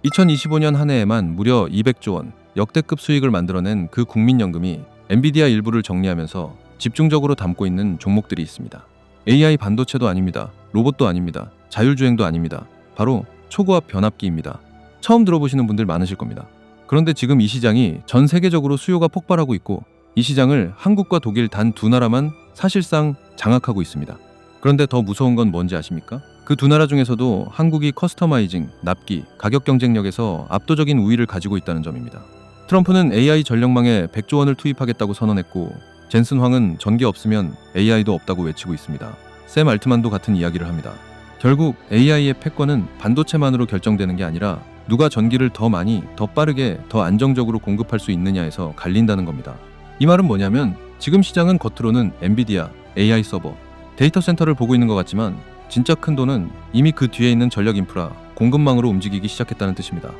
2025년 한 해에만 무려 200조 원 역대급 수익을 만들어낸 그 국민연금이 엔비디아 일부를 정리하면서 집중적으로 담고 있는 종목들이 있습니다. AI 반도체도 아닙니다. 로봇도 아닙니다. 자율주행도 아닙니다. 바로 초고압 변압기입니다. 처음 들어보시는 분들 많으실 겁니다. 그런데 지금 이 시장이 전 세계적으로 수요가 폭발하고 있고 이 시장을 한국과 독일 단 두 나라만 사실상 장악하고 있습니다. 그런데 더 무서운 건 뭔지 아십니까? 그 두 나라 중에서도 한국이 커스터마이징, 납기, 가격 경쟁력에서 압도적인 우위를 가지고 있다는 점입니다. 트럼프는 AI 전력망에 100조 원을 투입하겠다고 선언했고 젠슨 황은 전기 없으면 AI도 없다고 외치고 있습니다. 샘 알트만도 같은 이야기를 합니다. 결국 AI의 패권은 반도체만으로 결정되는 게 아니라 누가 전기를 더 많이, 더 빠르게, 더 안정적으로 공급할 수 있느냐에서 갈린다는 겁니다. 이 말은 뭐냐면 지금 시장은 겉으로는 엔비디아, AI 서버, 데이터 센터를 보고 있는 것 같지만 진짜 큰 돈은 이미 그 뒤에 있는 전력 인프라, 공급망으로 움직이기 시작했다는 뜻입니다.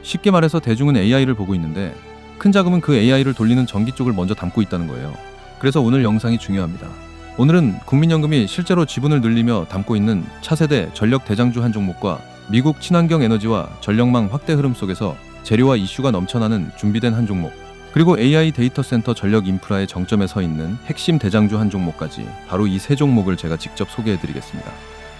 쉽게 말해서 대중은 AI를 보고 있는데 큰 자금은 그 AI를 돌리는 전기 쪽을 먼저 담고 있다는 거예요. 그래서 오늘 영상이 중요합니다. 오늘은 국민연금이 실제로 지분을 늘리며 담고 있는 차세대 전력 대장주 한 종목과 미국 친환경 에너지와 전력망 확대 흐름 속에서 재료와 이슈가 넘쳐나는 준비된 한 종목, 그리고 AI 데이터 센터 전력 인프라의 정점에 서 있는 핵심 대장주 한 종목까지 바로 이 세 종목을 제가 직접 소개해드리겠습니다.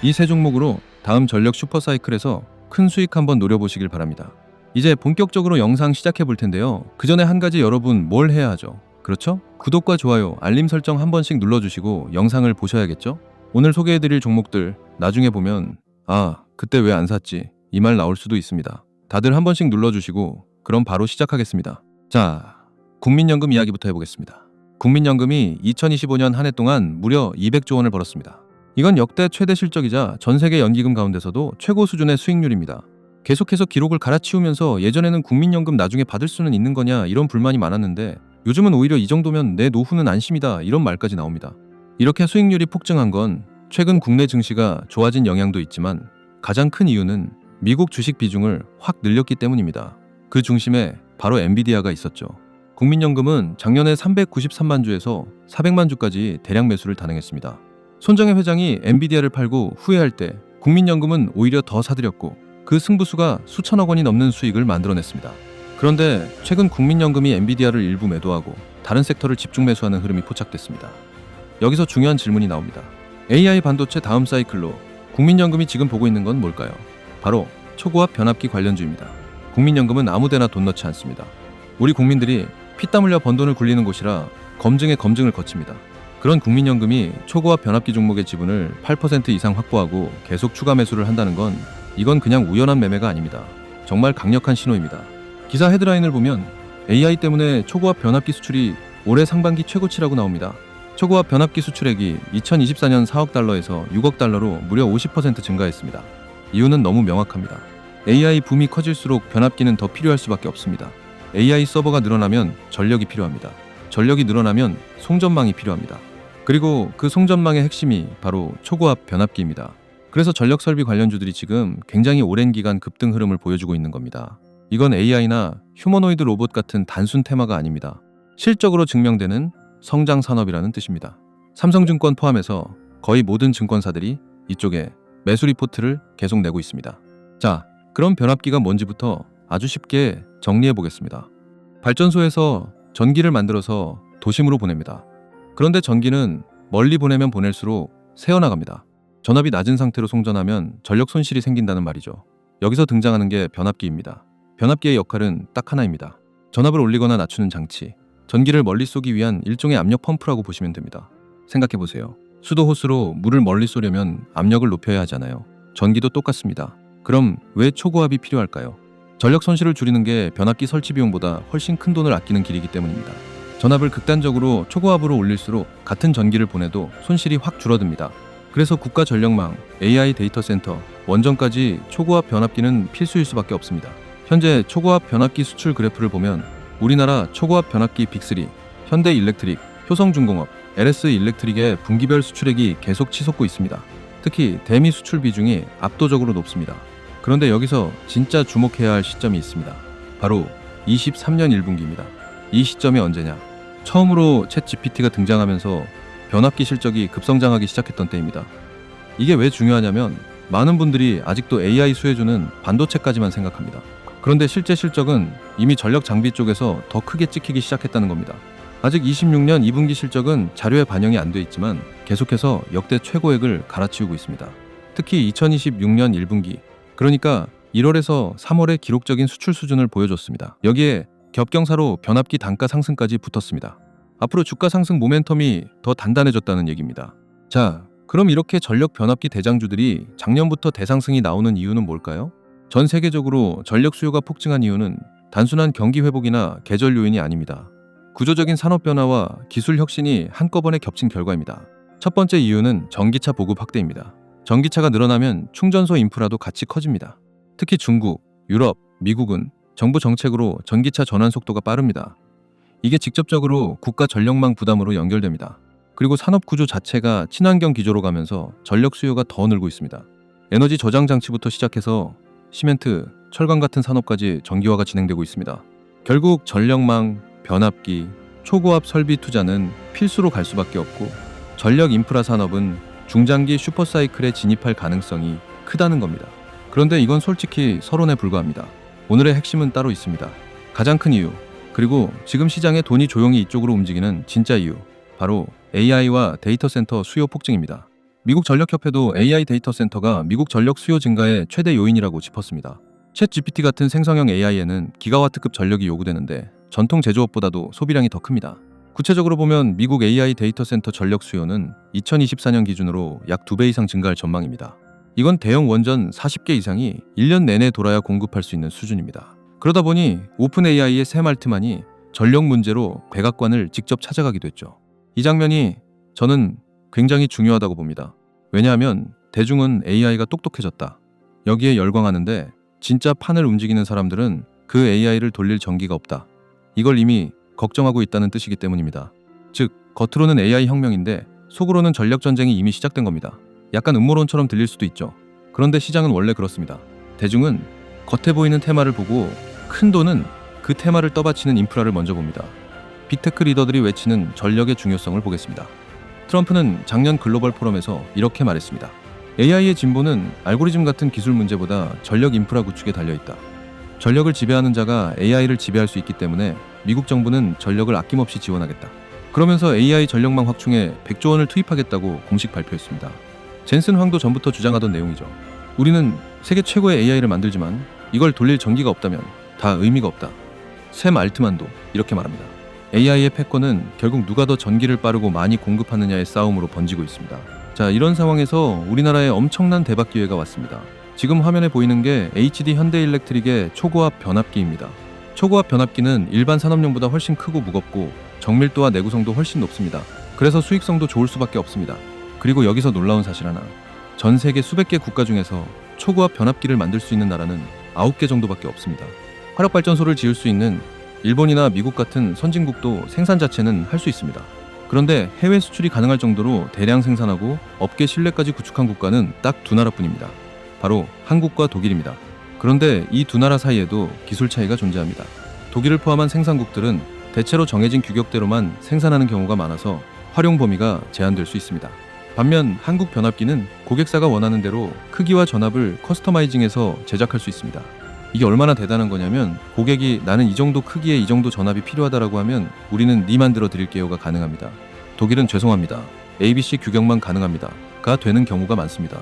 이 세 종목으로 다음 전력 슈퍼사이클에서 큰 수익 한번 노려보시길 바랍니다. 이제 본격적으로 영상 시작해 볼 텐데요. 그 전에 한 가지 여러분 뭘 해야 하죠? 그렇죠? 구독과 좋아요, 알림 설정 한 번씩 눌러주시고 영상을 보셔야겠죠? 오늘 소개해드릴 종목들 나중에 보면 아, 그때 왜 안 샀지? 이 말 나올 수도 있습니다. 다들 한 번씩 눌러주시고 그럼 바로 시작하겠습니다. 자, 국민연금 이야기부터 해보겠습니다. 국민연금이 2025년 한 해 동안 무려 200조 원을 벌었습니다. 이건 역대 최대 실적이자 전 세계 연기금 가운데서도 최고 수준의 수익률입니다. 계속해서 기록을 갈아치우면서 예전에는 국민연금 나중에 받을 수는 있는 거냐 이런 불만이 많았는데 요즘은 오히려 이 정도면 내 노후는 안심이다 이런 말까지 나옵니다. 이렇게 수익률이 폭증한 건 최근 국내 증시가 좋아진 영향도 있지만 가장 큰 이유는 미국 주식 비중을 확 늘렸기 때문입니다. 그 중심에 바로 엔비디아가 있었죠. 국민연금은 작년에 393만 주에서 400만 주까지 대량 매수를 단행했습니다. 손정혜 회장이 엔비디아를 팔고 후회할 때 국민연금은 오히려 더 사들였고 그 승부수가 수천억 원이 넘는 수익을 만들어냈습니다. 그런데 최근 국민연금이 엔비디아를 일부 매도하고 다른 섹터를 집중 매수하는 흐름이 포착됐습니다. 여기서 중요한 질문이 나옵니다. AI 반도체 다음 사이클로 국민연금이 지금 보고 있는 건 뭘까요? 바로 초고압 변압기 관련주입니다. 국민연금은 아무데나 돈 넣지 않습니다. 우리 국민들이 피땀 흘려 번 돈을 굴리는 곳이라 검증에 검증을 거칩니다. 그런 국민연금이 초고압 변압기 종목의 지분을 8% 이상 확보하고 계속 추가 매수를 한다는 건 이건 그냥 우연한 매매가 아닙니다. 정말 강력한 신호입니다. 기사 헤드라인을 보면 AI 때문에 초고압 변압기 수출이 올해 상반기 최고치라고 나옵니다. 초고압 변압기 수출액이 2024년 4억 달러에서 6억 달러로 무려 50% 증가했습니다. 이유는 너무 명확합니다. AI 붐이 커질수록 변압기는 더 필요할 수밖에 없습니다. AI 서버가 늘어나면 전력이 필요합니다. 전력이 늘어나면 송전망이 필요합니다. 그리고 그 송전망의 핵심이 바로 초고압 변압기입니다. 그래서 전력 설비 관련주들이 지금 굉장히 오랜 기간 급등 흐름을 보여주고 있는 겁니다. 이건 AI나 휴머노이드 로봇 같은 단순 테마가 아닙니다. 실적으로 증명되는 성장 산업이라는 뜻입니다. 삼성증권 포함해서 거의 모든 증권사들이 이쪽에 매수 리포트를 계속 내고 있습니다. 자, 그럼 변압기가 뭔지부터 아주 쉽게 정리해 보겠습니다. 발전소에서 전기를 만들어서 도심으로 보냅니다. 그런데 전기는 멀리 보내면 보낼수록 새어나갑니다. 전압이 낮은 상태로 송전하면 전력 손실이 생긴다는 말이죠. 여기서 등장하는 게 변압기입니다. 변압기의 역할은 딱 하나입니다. 전압을 올리거나 낮추는 장치, 전기를 멀리 쏘기 위한 일종의 압력 펌프라고 보시면 됩니다. 생각해 보세요. 수도 호스로 물을 멀리 쏘려면 압력을 높여야 하잖아요. 전기도 똑같습니다. 그럼 왜 초고압이 필요할까요? 전력 손실을 줄이는 게 변압기 설치 비용보다 훨씬 큰 돈을 아끼는 길이기 때문입니다. 전압을 극단적으로 초고압으로 올릴수록 같은 전기를 보내도 손실이 확 줄어듭니다. 그래서 국가 전력망, AI 데이터 센터, 원전까지 초고압 변압기는 필수일 수밖에 없습니다. 현재 초고압 변압기 수출 그래프를 보면 우리나라 초고압 변압기 빅3, 현대일렉트릭, 효성중공업, LS일렉트릭의 분기별 수출액이 계속 치솟고 있습니다. 특히 대미 수출 비중이 압도적으로 높습니다. 그런데 여기서 진짜 주목해야 할 시점이 있습니다. 바로 23년 1분기입니다. 이 시점이 언제냐? 처음으로 챗 GPT가 등장하면서 변압기 실적이 급성장하기 시작했던 때입니다. 이게 왜 중요하냐면 많은 분들이 아직도 AI 수혜주는 반도체까지만 생각합니다. 그런데 실제 실적은 이미 전력 장비 쪽에서 더 크게 찍히기 시작했다는 겁니다. 아직 26년 2분기 실적은 자료에 반영이 안 돼 있지만 계속해서 역대 최고액을 갈아치우고 있습니다. 특히 2026년 1분기, 그러니까 1월에서 3월의 기록적인 수출 수준을 보여줬습니다. 여기에 겹경사로 변압기 단가 상승까지 붙었습니다. 앞으로 주가 상승 모멘텀이 더 단단해졌다는 얘기입니다. 자, 그럼 이렇게 전력 변압기 대장주들이 작년부터 대상승이 나오는 이유는 뭘까요? 전 세계적으로 전력 수요가 폭증한 이유는 단순한 경기 회복이나 계절 요인이 아닙니다. 구조적인 산업 변화와 기술 혁신이 한꺼번에 겹친 결과입니다. 첫 번째 이유는 전기차 보급 확대입니다. 전기차가 늘어나면 충전소 인프라도 같이 커집니다. 특히 중국, 유럽, 미국은 정부 정책으로 전기차 전환 속도가 빠릅니다. 이게 직접적으로 국가 전력망 부담으로 연결됩니다. 그리고 산업 구조 자체가 친환경 기조로 가면서 전력 수요가 더 늘고 있습니다. 에너지 저장 장치부터 시작해서 시멘트, 철강 같은 산업까지 전기화가 진행되고 있습니다. 결국 전력망, 변압기, 초고압 설비 투자는 필수로 갈 수밖에 없고 전력 인프라 산업은 중장기 슈퍼사이클에 진입할 가능성이 크다는 겁니다. 그런데 이건 솔직히 서론에 불과합니다. 오늘의 핵심은 따로 있습니다. 가장 큰 이유, 그리고 지금 시장의 돈이 조용히 이쪽으로 움직이는 진짜 이유, 바로 AI와 데이터 센터 수요 폭증입니다. 미국 전력협회도 AI 데이터 센터가 미국 전력 수요 증가의 최대 요인이라고 짚었습니다. 챗 GPT 같은 생성형 AI에는 기가와트급 전력이 요구되는데 전통 제조업보다도 소비량이 더 큽니다. 구체적으로 보면 미국 AI 데이터 센터 전력 수요는 2024년 기준으로 약 2배 이상 증가할 전망입니다. 이건 대형 원전 40개 이상이 1년 내내 돌아야 공급할 수 있는 수준입니다. 그러다 보니 오픈 AI의 샘 알트만이 전력 문제로 백악관을 직접 찾아가기도 했죠. 이 장면이 저는 굉장히 중요하다고 봅니다. 왜냐하면 대중은 AI가 똑똑해졌다, 여기에 열광하는데 진짜 판을 움직이는 사람들은 그 AI를 돌릴 전기가 없다, 이걸 이미 걱정하고 있다는 뜻이기 때문입니다. 즉, 겉으로는 AI 혁명인데 속으로는 전력 전쟁이 이미 시작된 겁니다. 약간 음모론처럼 들릴 수도 있죠. 그런데 시장은 원래 그렇습니다. 대중은 겉에 보이는 테마를 보고 큰 돈은 그 테마를 떠받치는 인프라를 먼저 봅니다. 빅테크 리더들이 외치는 전력의 중요성을 보겠습니다. 트럼프는 작년 글로벌 포럼에서 이렇게 말했습니다. AI의 진보는 알고리즘 같은 기술 문제보다 전력 인프라 구축에 달려있다. 전력을 지배하는 자가 AI를 지배할 수 있기 때문에 미국 정부는 전력을 아낌없이 지원하겠다. 그러면서 AI 전력망 확충에 100조 원을 투입하겠다고 공식 발표했습니다. 젠슨 황도 전부터 주장하던 내용이죠. 우리는 세계 최고의 AI를 만들지만 이걸 돌릴 전기가 없다면 다 의미가 없다. 샘 알트만도 이렇게 말합니다. AI의 패권은 결국 누가 더 전기를 빠르고 많이 공급하느냐의 싸움으로 번지고 있습니다. 자, 이런 상황에서 우리나라에 엄청난 대박 기회가 왔습니다. 지금 화면에 보이는 게 HD 현대일렉트릭의 초고압 변압기입니다. 초고압 변압기는 일반 산업용보다 훨씬 크고 무겁고 정밀도와 내구성도 훨씬 높습니다. 그래서 수익성도 좋을 수밖에 없습니다. 그리고 여기서 놀라운 사실 하나, 전 세계 수백 개 국가 중에서 초고압 변압기를 만들 수 있는 나라는 9개 정도밖에 없습니다. 화력발전소를 지을 수 있는 일본이나 미국 같은 선진국도 생산 자체는 할 수 있습니다. 그런데 해외 수출이 가능할 정도로 대량 생산하고 업계 신뢰까지 구축한 국가는 딱 두 나라뿐입니다. 바로 한국과 독일입니다. 그런데 이 두 나라 사이에도 기술 차이가 존재합니다. 독일을 포함한 생산국들은 대체로 정해진 규격대로만 생산하는 경우가 많아서 활용 범위가 제한될 수 있습니다. 반면 한국 변압기는 고객사가 원하는 대로 크기와 전압을 커스터마이징해서 제작할 수 있습니다. 이게 얼마나 대단한 거냐면 고객이 나는 이 정도 크기에 이 정도 전압이 필요하다라고 하면 우리는 네 만들어 드릴게요가 가능합니다. 독일은 죄송합니다, ABC 규격만 가능합니다 가 되는 경우가 많습니다.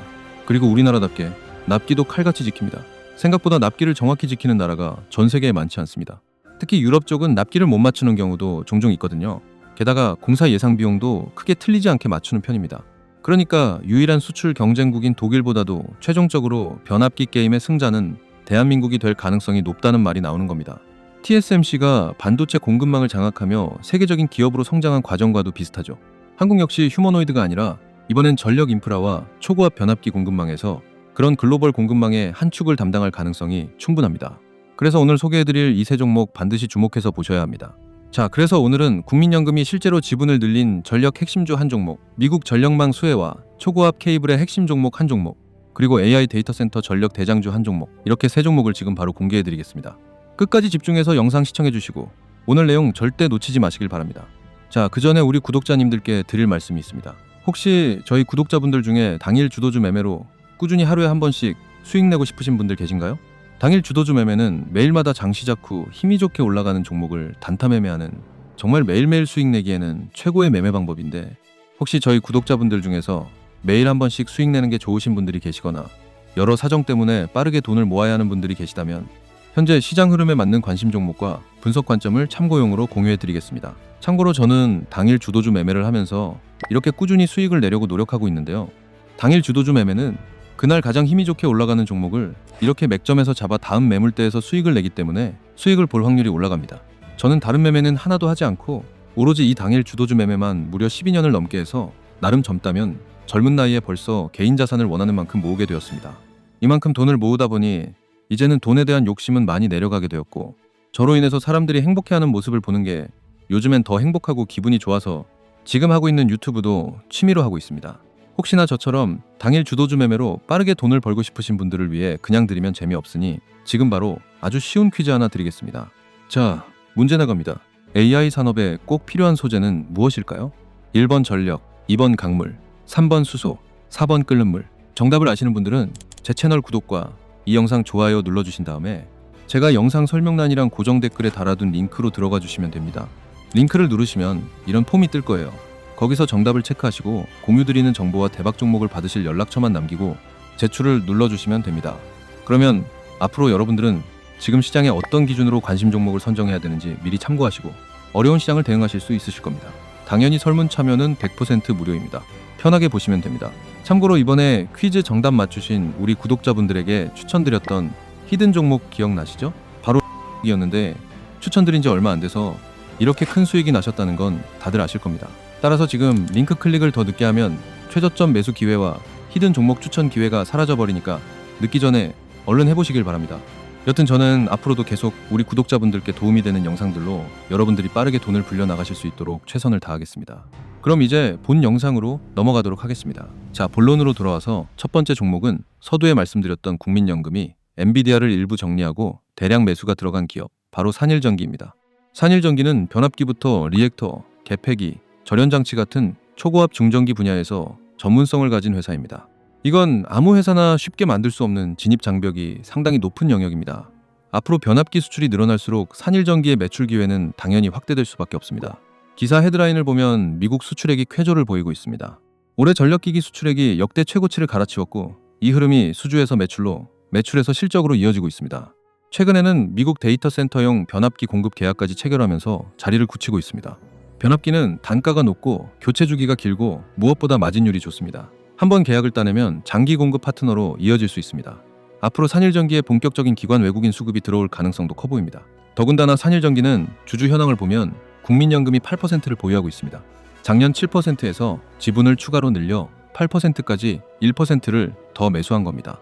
그리고 우리나라답게 납기도 칼같이 지킵니다. 생각보다 납기를 정확히 지키는 나라가 전 세계에 많지 않습니다. 특히 유럽 쪽은 납기를 못 맞추는 경우도 종종 있거든요. 게다가 공사 예상 비용도 크게 틀리지 않게 맞추는 편입니다. 그러니까 유일한 수출 경쟁국인 독일보다도 최종적으로 변압기 게임의 승자는 대한민국이 될 가능성이 높다는 말이 나오는 겁니다. TSMC가 반도체 공급망을 장악하며 세계적인 기업으로 성장한 과정과도 비슷하죠. 한국 역시 휴머노이드가 아니라 이번엔 전력 인프라와 초고압 변압기 공급망에서 그런 글로벌 공급망의 한 축을 담당할 가능성이 충분합니다. 그래서 오늘 소개해드릴 이 세 종목 반드시 주목해서 보셔야 합니다. 자, 그래서 오늘은 국민연금이 실제로 지분을 늘린 전력 핵심주 한 종목, 미국 전력망 수혜와 초고압 케이블의 핵심 종목 한 종목, 그리고 AI 데이터 센터 전력 대장주 한 종목, 이렇게 세 종목을 지금 바로 공개해드리겠습니다. 끝까지 집중해서 영상 시청해주시고 오늘 내용 절대 놓치지 마시길 바랍니다. 자, 그 전에 우리 구독자님들께 드릴 말씀이 있습니다. 혹시 저희 구독자분들 중에 당일 주도주 매매로 꾸준히 하루에 한 번씩 수익 내고 싶으신 분들 계신가요? 당일 주도주 매매는 매일마다 장 시작 후 힘이 좋게 올라가는 종목을 단타 매매하는 정말 매일매일 수익 내기에는 최고의 매매 방법인데, 혹시 저희 구독자분들 중에서 매일 한 번씩 수익 내는 게 좋으신 분들이 계시거나 여러 사정 때문에 빠르게 돈을 모아야 하는 분들이 계시다면 현재 시장 흐름에 맞는 관심 종목과 분석 관점을 참고용으로 공유해 드리겠습니다. 참고로 저는 당일 주도주 매매를 하면서 이렇게 꾸준히 수익을 내려고 노력하고 있는데요. 당일 주도주 매매는 그날 가장 힘이 좋게 올라가는 종목을 이렇게 맥점에서 잡아 다음 매물대에서 수익을 내기 때문에 수익을 볼 확률이 올라갑니다. 저는 다른 매매는 하나도 하지 않고 오로지 이 당일 주도주 매매만 무려 12년을 넘게 해서 나름 젊다면 젊은 나이에 벌써 개인 자산을 원하는 만큼 모으게 되었습니다. 이만큼 돈을 모으다 보니 이제는 돈에 대한 욕심은 많이 내려가게 되었고, 저로 인해서 사람들이 행복해하는 모습을 보는 게 요즘엔 더 행복하고 기분이 좋아서 지금 하고 있는 유튜브도 취미로 하고 있습니다. 혹시나 저처럼 당일 주도주 매매로 빠르게 돈을 벌고 싶으신 분들을 위해 그냥 드리면 재미없으니 지금 바로 아주 쉬운 퀴즈 하나 드리겠습니다. 자, 문제 나갑니다. AI 산업에 꼭 필요한 소재는 무엇일까요? 1번 전력, 2번 강물, 3번 수소, 4번 끓는 물. 정답을 아시는 분들은 제 채널 구독과 이 영상 좋아요 눌러주신 다음에 제가 영상 설명란이랑 고정 댓글에 달아둔 링크로 들어가 주시면 됩니다. 링크를 누르시면 이런 폼이 뜰 거예요. 거기서 정답을 체크하시고 공유드리는 정보와 대박 종목을 받으실 연락처만 남기고 제출을 눌러주시면 됩니다. 그러면 앞으로 여러분들은 지금 시장에 어떤 기준으로 관심 종목을 선정해야 되는지 미리 참고하시고 어려운 시장을 대응하실 수 있으실 겁니다. 당연히 설문 참여는 100% 무료입니다. 편하게 보시면 됩니다. 참고로 이번에 퀴즈 정답 맞추신 우리 구독자분들에게 추천드렸던 히든 종목 기억나시죠? 바로 이었는데 추천드린 지 얼마 안 돼서 이렇게 큰 수익이 나셨다는 건 다들 아실 겁니다. 따라서 지금 링크 클릭을 더 늦게 하면 최저점 매수 기회와 히든 종목 추천 기회가 사라져 버리니까 늦기 전에 얼른 해보시길 바랍니다. 여튼 저는 앞으로도 계속 우리 구독자분들께 도움이 되는 영상들로 여러분들이 빠르게 돈을 불려 나가실 수 있도록 최선을 다하겠습니다. 그럼 이제 본 영상으로 넘어가도록 하겠습니다. 자, 본론으로 돌아와서 첫 번째 종목은 서두에 말씀드렸던 국민연금이 엔비디아를 일부 정리하고 대량 매수가 들어간 기업, 바로 산일전기입니다. 산일전기는 변압기부터 리액터, 개폐기, 절연장치 같은 초고압 중전기 분야에서 전문성을 가진 회사입니다. 이건 아무 회사나 쉽게 만들 수 없는 진입 장벽이 상당히 높은 영역입니다. 앞으로 변압기 수출이 늘어날수록 산일전기의 매출 기회는 당연히 확대될 수밖에 없습니다. 기사 헤드라인을 보면 미국 수출액이 쾌조를 보이고 있습니다. 올해 전력기기 수출액이 역대 최고치를 갈아치웠고 이 흐름이 수주에서 매출로, 매출에서 실적으로 이어지고 있습니다. 최근에는 미국 데이터 센터용 변압기 공급 계약까지 체결하면서 자리를 굳히고 있습니다. 변압기는 단가가 높고 교체 주기가 길고 무엇보다 마진율이 좋습니다. 한번 계약을 따내면 장기 공급 파트너로 이어질 수 있습니다. 앞으로 산일전기에 본격적인 기관 외국인 수급이 들어올 가능성도 커 보입니다. 더군다나 산일전기는 주주 현황을 보면 국민연금이 8%를 보유하고 있습니다. 작년 7%에서 지분을 추가로 늘려 8%까지 1%를 더 매수한 겁니다.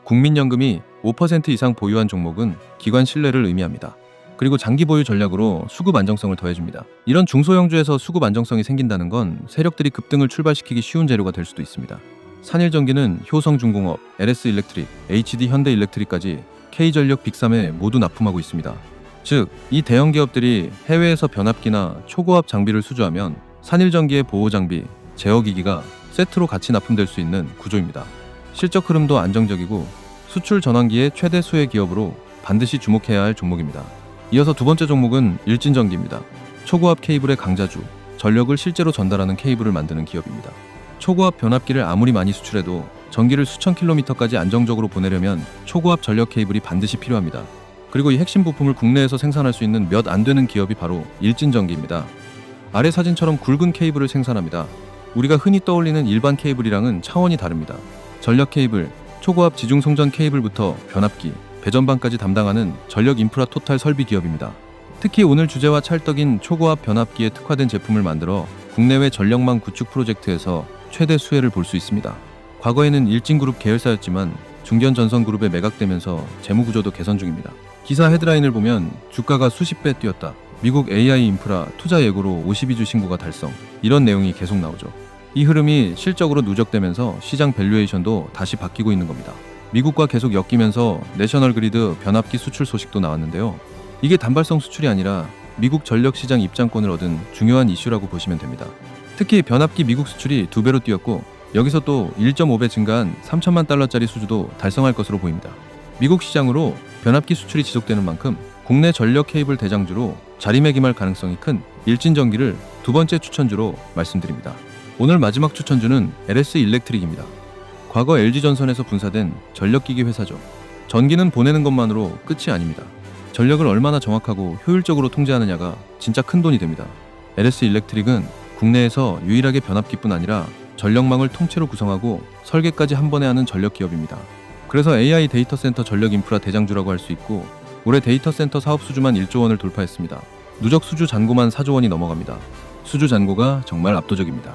국민연금이 5% 이상 보유한 종목은 기관 신뢰를 의미합니다. 그리고 장기 보유 전략으로 수급 안정성을 더해줍니다. 이런 중소형주에서 수급 안정성이 생긴다는 건 세력들이 급등을 출발시키기 쉬운 재료가 될 수도 있습니다. 산일전기는 효성중공업, LS일렉트릭, HD현대일렉트릭까지 K전력 빅3에 모두 납품하고 있습니다. 즉, 이 대형 기업들이 해외에서 변압기나 초고압 장비를 수주하면 산일전기의 보호장비, 제어기기가 세트로 같이 납품될 수 있는 구조입니다. 실적 흐름도 안정적이고 수출 전환기의 최대 수혜 기업으로 반드시 주목해야 할 종목입니다. 이어서 두 번째 종목은 일진전기입니다. 초고압 케이블의 강자주, 전력을 실제로 전달하는 케이블을 만드는 기업입니다. 초고압 변압기를 아무리 많이 수출해도 전기를 수천 킬로미터까지 안정적으로 보내려면 초고압 전력 케이블이 반드시 필요합니다. 그리고 이 핵심 부품을 국내에서 생산할 수 있는 몇 안 되는 기업이 바로 일진전기입니다. 아래 사진처럼 굵은 케이블을 생산합니다. 우리가 흔히 떠올리는 일반 케이블이랑은 차원이 다릅니다. 전력 케이블, 초고압 지중송전 케이블부터 변압기, 배전반까지 담당하는 전력 인프라 토탈 설비 기업입니다. 특히 오늘 주제와 찰떡인 초고압 변압기에 특화된 제품을 만들어 국내외 전력망 구축 프로젝트에서 최대 수혜를 볼 수 있습니다. 과거에는 일진그룹 계열사였지만 중견전선그룹에 매각되면서 재무구조도 개선 중입니다. 기사 헤드라인을 보면 주가가 수십 배 뛰었다. 미국 AI 인프라 투자 예고로 52주 신고가 달성. 이런 내용이 계속 나오죠. 이 흐름이 실적으로 누적되면서 시장 밸류에이션도 다시 바뀌고 있는 겁니다. 미국과 계속 엮이면서 내셔널 그리드 변압기 수출 소식도 나왔는데요. 이게 단발성 수출이 아니라 미국 전력 시장 입장권을 얻은 중요한 이슈라고 보시면 됩니다. 특히 변압기 미국 수출이 2배로 뛰었고 여기서 또 1.5배 증가한 3천만 달러짜리 수주도 달성할 것으로 보입니다. 미국 시장으로 변압기 수출이 지속되는 만큼 국내 전력 케이블 대장주로 자리매김할 가능성이 큰 일진전기를 두 번째 추천주로 말씀드립니다. 오늘 마지막 추천주는 LS 일렉트릭입니다. 과거 LG전선에서 분사된 전력기기 회사죠. 전기는 보내는 것만으로 끝이 아닙니다. 전력을 얼마나 정확하고 효율적으로 통제하느냐가 진짜 큰 돈이 됩니다. LS 일렉트릭은 국내에서 유일하게 변압기뿐 아니라 전력망을 통째로 구성하고 설계까지 한 번에 하는 전력 기업입니다. 그래서 AI 데이터 센터 전력 인프라 대장주라고 할 수 있고 올해 데이터 센터 사업 수주만 1조 원을 돌파했습니다. 누적 수주 잔고만 4조 원이 넘어갑니다. 수주 잔고가 정말 압도적입니다.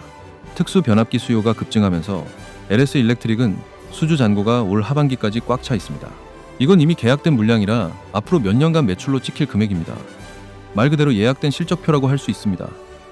특수 변압기 수요가 급증하면서 LS 일렉트릭은 수주 잔고가 올 하반기까지 꽉 차 있습니다. 이건 이미 계약된 물량이라 앞으로 몇 년간 매출로 찍힐 금액입니다. 말 그대로 예약된 실적표라고 할 수 있습니다.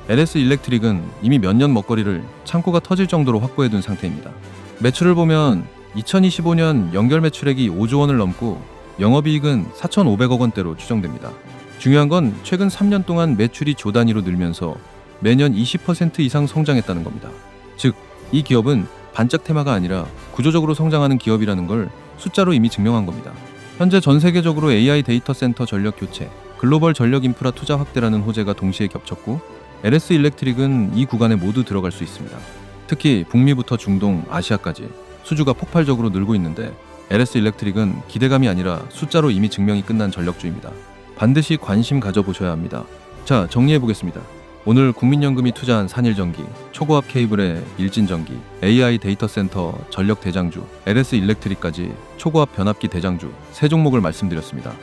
LS 일렉트릭은 이미 몇 년 먹거리를 창고가 터질 정도로 확보해둔 상태입니다. 매출을 보면 2025년 연결 매출액이 5조 원을 넘고 영업이익은 4,500억 원대로 추정됩니다. 중요한 건 최근 3년 동안 매출이 조 단위로 늘면서 매년 20% 이상 성장했다는 겁니다. 즉, 이 기업은 반짝 테마가 아니라 구조적으로 성장하는 기업이라는 걸 숫자로 이미 증명한 겁니다. 현재 전 세계적으로 AI 데이터 센터 전력 교체, 글로벌 전력 인프라 투자 확대라는 호재가 동시에 겹쳤고 LS 일렉트릭은 이 구간에 모두 들어갈 수 있습니다. 특히 북미부터 중동, 아시아까지 수주가 폭발적으로 늘고 있는데 LS 일렉트릭은 기대감이 아니라 숫자로 이미 증명이 끝난 전력주입니다. 반드시 관심 가져보셔야 합니다. 자, 정리해보겠습니다. 오늘 국민연금이 투자한 산일전기, 초고압 케이블의 일진전기, AI 데이터 센터 전력 대장주, LS 일렉트릭까지 초고압 변압기 대장주 세 종목을 말씀드렸습니다.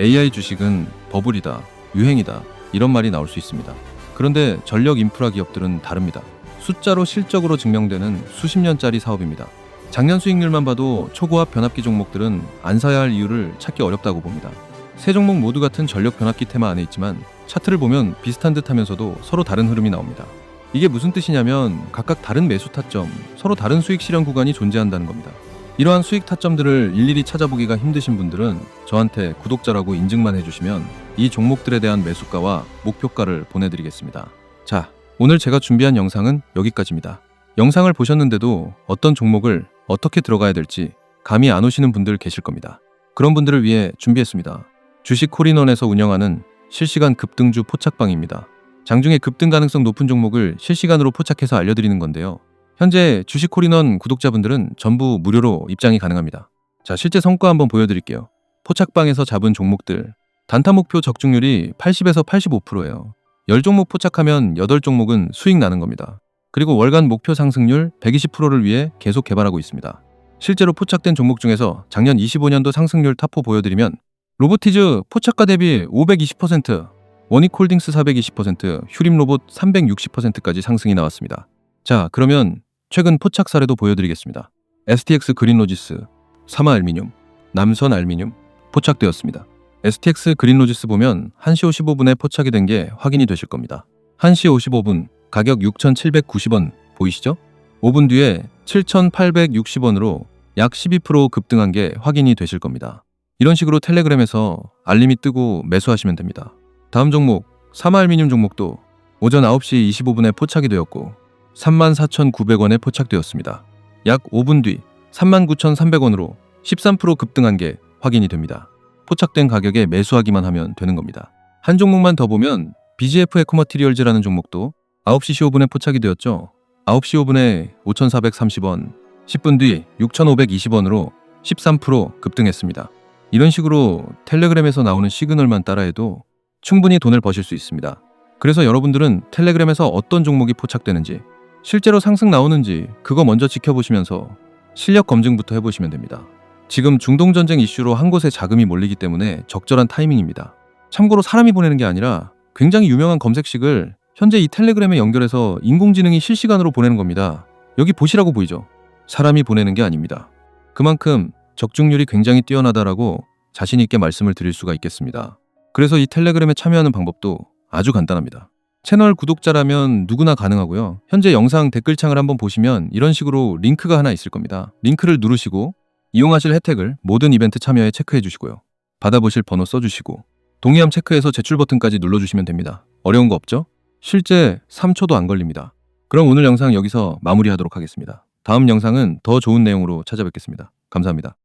AI 주식은 버블이다, 유행이다 이런 말이 나올 수 있습니다. 그런데 전력 인프라 기업들은 다릅니다. 숫자로 실적으로 증명되는 수십 년짜리 사업입니다. 작년 수익률만 봐도 초고압 변압기 종목들은 안 사야 할 이유를 찾기 어렵다고 봅니다. 세 종목 모두 같은 전력 변압기 테마 안에 있지만 차트를 보면 비슷한 듯 하면서도 서로 다른 흐름이 나옵니다. 이게 무슨 뜻이냐면 각각 다른 매수 타점, 서로 다른 수익 실현 구간이 존재한다는 겁니다. 이러한 수익 타점들을 일일이 찾아보기가 힘드신 분들은 저한테 구독자라고 인증만 해주시면 이 종목들에 대한 매수가와 목표가를 보내드리겠습니다. 자, 오늘 제가 준비한 영상은 여기까지입니다. 영상을 보셨는데도 어떤 종목을 어떻게 들어가야 될지 감이 안 오시는 분들 계실 겁니다. 그런 분들을 위해 준비했습니다. 주식 콜인원에서 운영하는 실시간 급등주 포착방입니다. 장중에 급등 가능성 높은 종목을 실시간으로 포착해서 알려드리는 건데요. 현재 주식 콜인원 구독자분들은 전부 무료로 입장이 가능합니다. 자, 실제 성과 한번 보여드릴게요. 포착방에서 잡은 종목들 단타 목표 적중률이 80에서 85%예요. 10종목 포착하면 8종목은 수익 나는 겁니다. 그리고 월간 목표 상승률 120%를 위해 계속 개발하고 있습니다. 실제로 포착된 종목 중에서 작년 25년도 상승률 탑4 보여드리면 로보티즈 포착가 대비 520%, 원익홀딩스 420%, 휴림로봇 360%까지 상승이 나왔습니다. 자, 그러면 최근 포착 사례도 보여드리겠습니다. STX 그린로지스, 사마알미늄, 남선알미늄 포착되었습니다. STX 그린로지스 보면 1시 55분에 포착이 된 게 확인이 되실 겁니다. 1시 55분 가격 6,790원 보이시죠? 5분 뒤에 7,860원으로 약 12% 급등한 게 확인이 되실 겁니다. 이런 식으로 텔레그램에서 알림이 뜨고 매수하시면 됩니다. 다음 종목 사마알미늄 종목도 오전 9시 25분에 포착이 되었고 34,900원에 포착되었습니다. 약 5분 뒤 39,300원으로 13% 급등한 게 확인이 됩니다. 포착된 가격에 매수하기만 하면 되는 겁니다. 한 종목만 더 보면 BGF 에코머티리얼즈라는 종목도 9시 15분에 포착이 되었죠. 9시 5분에 5,430원, 10분 뒤 6,520원으로 13% 급등했습니다. 이런 식으로 텔레그램에서 나오는 시그널만 따라해도 충분히 돈을 버실 수 있습니다. 그래서 여러분들은 텔레그램에서 어떤 종목이 포착되는지, 실제로 상승 나오는지 그거 먼저 지켜보시면서 실력 검증부터 해보시면 됩니다. 지금 중동전쟁 이슈로 한 곳에 자금이 몰리기 때문에 적절한 타이밍입니다. 참고로 사람이 보내는 게 아니라 굉장히 유명한 검색식을 현재 이 텔레그램에 연결해서 인공지능이 실시간으로 보내는 겁니다. 여기 보시라고 보이죠? 사람이 보내는 게 아닙니다. 그만큼 적중률이 굉장히 뛰어나다라고 자신 있게 말씀을 드릴 수가 있겠습니다. 그래서 이 텔레그램에 참여하는 방법도 아주 간단합니다. 채널 구독자라면 누구나 가능하고요. 현재 영상 댓글창을 한번 보시면 이런 식으로 링크가 하나 있을 겁니다. 링크를 누르시고 이용하실 혜택을 모든 이벤트 참여에 체크해 주시고요. 받아보실 번호 써주시고 동의함 체크해서 제출 버튼까지 눌러주시면 됩니다. 어려운 거 없죠? 실제 3초도 안 걸립니다. 그럼 오늘 영상 여기서 마무리하도록 하겠습니다. 다음 영상은 더 좋은 내용으로 찾아뵙겠습니다. 감사합니다.